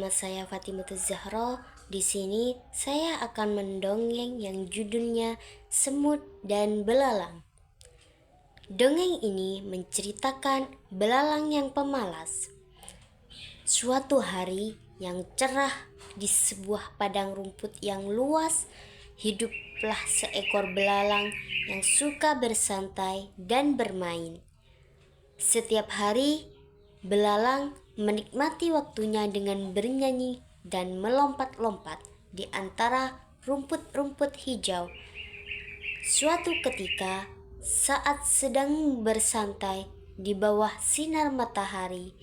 Nama saya Fatimutuz Zahra. Di sini saya akan mendongeng yang judulnya Semut dan Belalang. Dongeng ini menceritakan belalang yang pemalas. Suatu hari yang cerah di sebuah padang rumput yang luas, hiduplah seekor belalang yang suka bersantai dan bermain. Setiap hari, belalang menikmati waktunya dengan bernyanyi dan melompat-lompat di antara rumput-rumput hijau. Suatu ketika, saat sedang bersantai di bawah sinar matahari,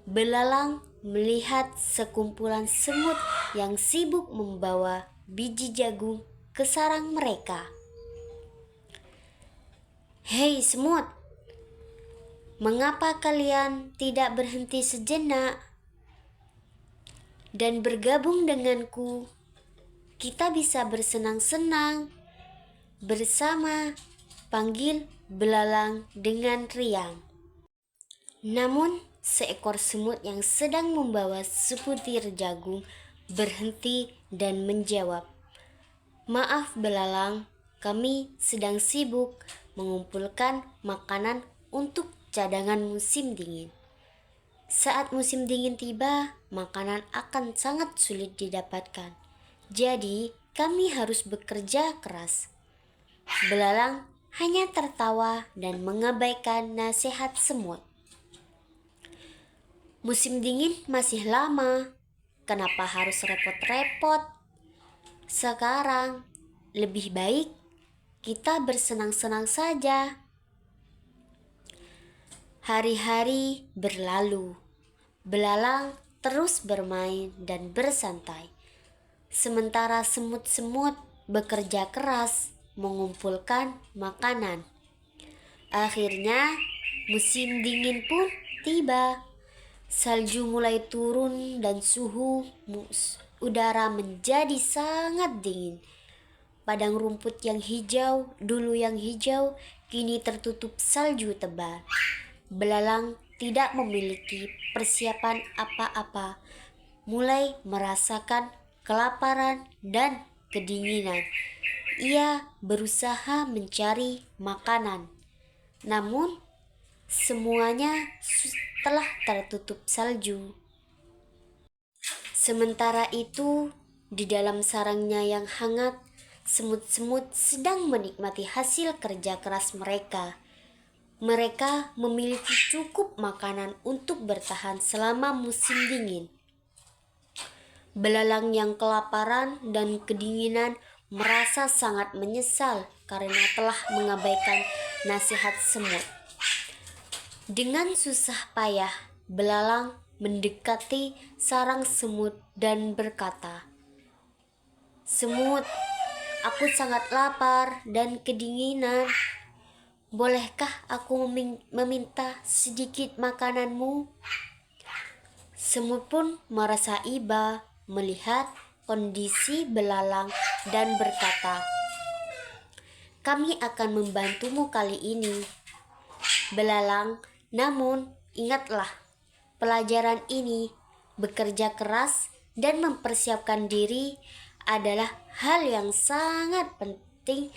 belalang melihat sekumpulan semut yang sibuk membawa biji jagung ke sarang mereka. "Hei semut, mengapa kalian tidak berhenti sejenak dan bergabung denganku? Kita bisa bersenang-senang bersama," panggil belalang dengan riang. Namun, seekor semut yang sedang membawa sebutir jagung berhenti dan menjawab, "Maaf belalang, kami sedang sibuk mengumpulkan makanan untuk cadangan musim dingin. Saat musim dingin tiba, makanan akan sangat sulit didapatkan. Jadi, kami harus bekerja keras." Belalang hanya tertawa dan mengabaikan nasihat semut. "Musim dingin masih lama. Kenapa harus repot-repot? Sekarang lebih baik kita bersenang-senang saja." Hari-hari berlalu. Belalang terus bermain dan bersantai, sementara semut-semut bekerja keras mengumpulkan makanan. Akhirnya, musim dingin pun tiba. Salju mulai turun dan suhu udara menjadi sangat dingin. Padang rumput yang dulu yang hijau, kini tertutup salju tebal. Belalang tidak memiliki persiapan apa-apa, mulai merasakan kelaparan dan kedinginan. Ia berusaha mencari makanan, namun semuanya telah tertutup salju. Sementara itu, di dalam sarangnya yang hangat, semut-semut sedang menikmati hasil kerja keras mereka. Mereka memiliki cukup makanan untuk bertahan selama musim dingin. Belalang yang kelaparan dan kedinginan merasa sangat menyesal karena telah mengabaikan nasihat semut. Dengan susah payah, belalang mendekati sarang semut dan berkata, "Semut, aku sangat lapar dan kedinginan. Bolehkah aku meminta sedikit makananmu?" Semut pun merasa iba melihat kondisi belalang dan berkata, "Kami akan membantumu kali ini, belalang. Namun ingatlah, pelajaran ini, bekerja keras dan mempersiapkan diri adalah hal yang sangat penting.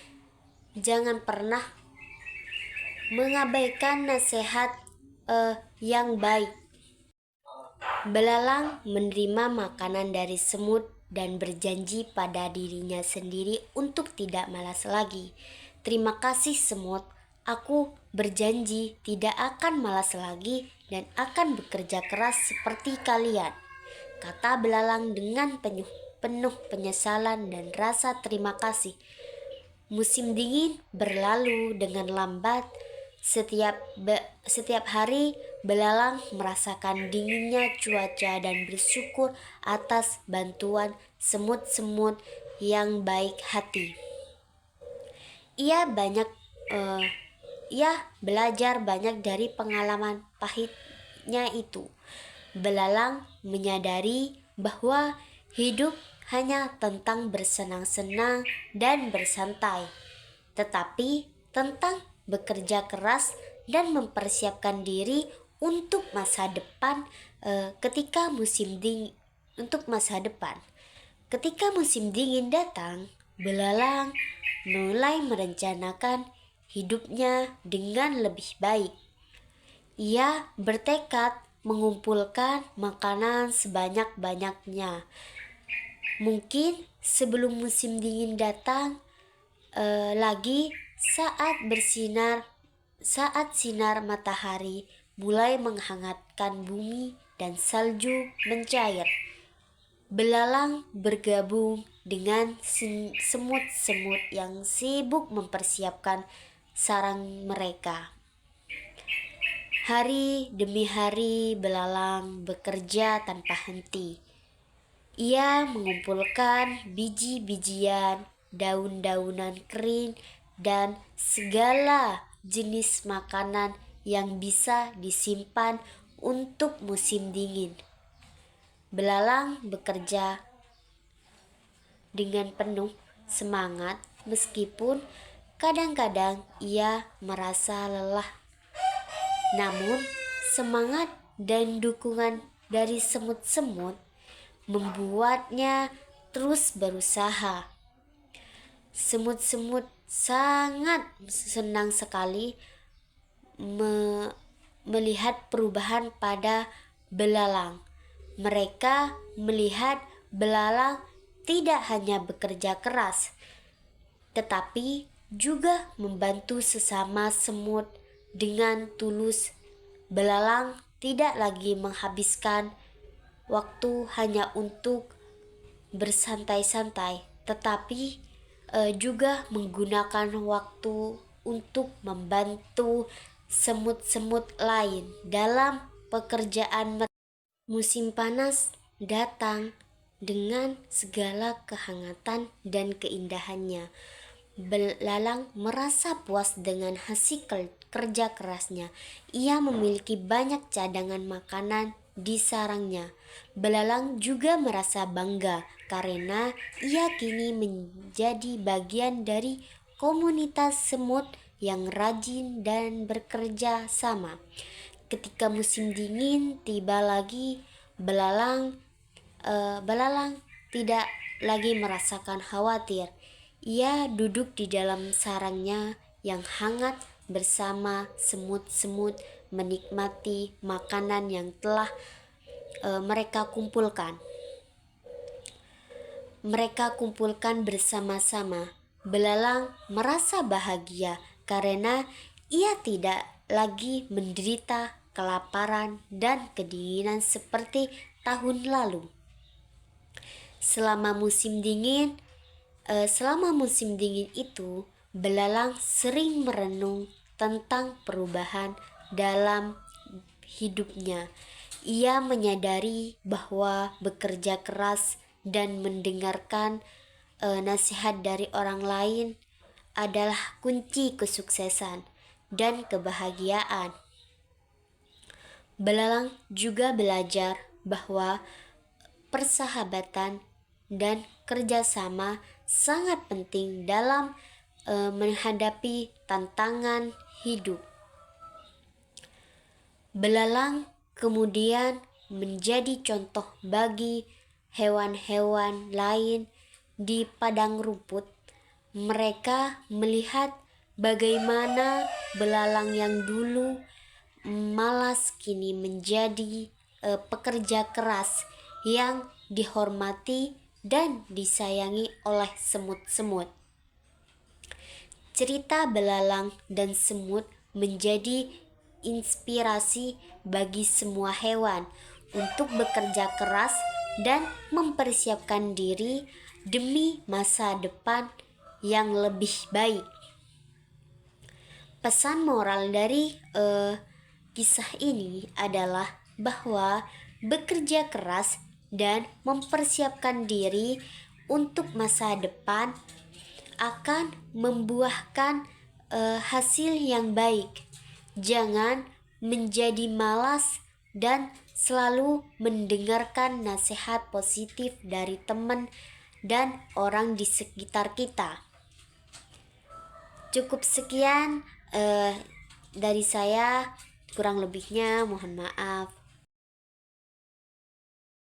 Jangan pernah mengabaikan nasihat yang baik." Belalang menerima makanan dari semut dan berjanji pada dirinya sendiri untuk tidak malas lagi. "Terima kasih semut, aku berjanji tidak akan malas lagi dan akan bekerja keras seperti kalian," kata belalang dengan penuh penyesalan dan rasa terima kasih. Musim dingin berlalu dengan lambat. Setiap hari, belalang merasakan dinginnya cuaca dan bersyukur atas bantuan semut-semut yang baik hati. Ia belajar banyak dari pengalaman pahitnya itu. Belalang menyadari bahwa hidup hanya tentang bersenang-senang dan bersantai, tetapi tentang bekerja keras dan mempersiapkan diri untuk masa depan ketika musim untuk masa depan. Ketika musim dingin datang, belalang mulai merencanakan hidupnya dengan lebih baik. Ia bertekad mengumpulkan makanan sebanyak-banyaknya. Mungkin sebelum musim dingin datang lagi saat sinar matahari mulai menghangatkan bumi dan salju mencair. Belalang bergabung dengan semut-semut yang sibuk mempersiapkan sarang mereka. Hari demi hari belalang bekerja tanpa henti. Ia mengumpulkan biji-bijian, daun-daunan kering, dan segala jenis makanan yang bisa disimpan untuk musim dingin. Belalang bekerja dengan penuh semangat meskipun kadang-kadang ia merasa lelah. Namun, semangat dan dukungan dari semut-semut membuatnya terus berusaha. Semut-semut sangat senang sekali melihat perubahan pada belalang. Mereka melihat belalang tidak hanya bekerja keras, tetapi juga membantu sesama semut dengan tulus. Belalang tidak lagi menghabiskan waktu hanya untuk bersantai-santai, tetapi juga menggunakan waktu untuk membantu semut-semut lain dalam pekerjaan mereka. Musim panas datang dengan segala kehangatan dan keindahannya. Belalang merasa puas dengan hasil kerja kerasnya. Ia memiliki banyak cadangan makanan di sarangnya. Belalang juga merasa bangga karena ia kini menjadi bagian dari komunitas semut yang rajin dan bekerja sama. Ketika musim dingin tiba lagi, belalang tidak lagi merasakan khawatir. Ia duduk di dalam sarangnya yang hangat bersama semut-semut menikmati makanan yang telah mereka kumpulkan. Mereka kumpulkan bersama-sama. Belalang merasa bahagia karena ia tidak lagi menderita kelaparan dan kedinginan seperti tahun lalu. Selama musim dingin itu, belalang sering merenung tentang perubahan dalam hidupnya. Ia menyadari bahwa bekerja keras dan mendengarkan nasihat dari orang lain adalah kunci kesuksesan dan kebahagiaan. Belalang juga belajar bahwa persahabatan dan kerjasama sangat penting dalam menghadapi tantangan hidup. Belalang kemudian menjadi contoh bagi hewan-hewan lain di padang rumput. Mereka melihat bagaimana belalang yang dulu malas kini menjadi pekerja keras yang dihormati dan disayangi oleh semut-semut. Cerita belalang dan semut menjadi inspirasi bagi semua hewan untuk bekerja keras dan mempersiapkan diri demi masa depan yang lebih baik. Pesan moral dari kisah ini adalah bahwa bekerja keras dan mempersiapkan diri untuk masa depan akan membuahkan hasil yang baik. Jangan menjadi malas dan selalu mendengarkan nasihat positif dari teman dan orang di sekitar kita. Cukup sekian dari saya, kurang lebihnya mohon maaf.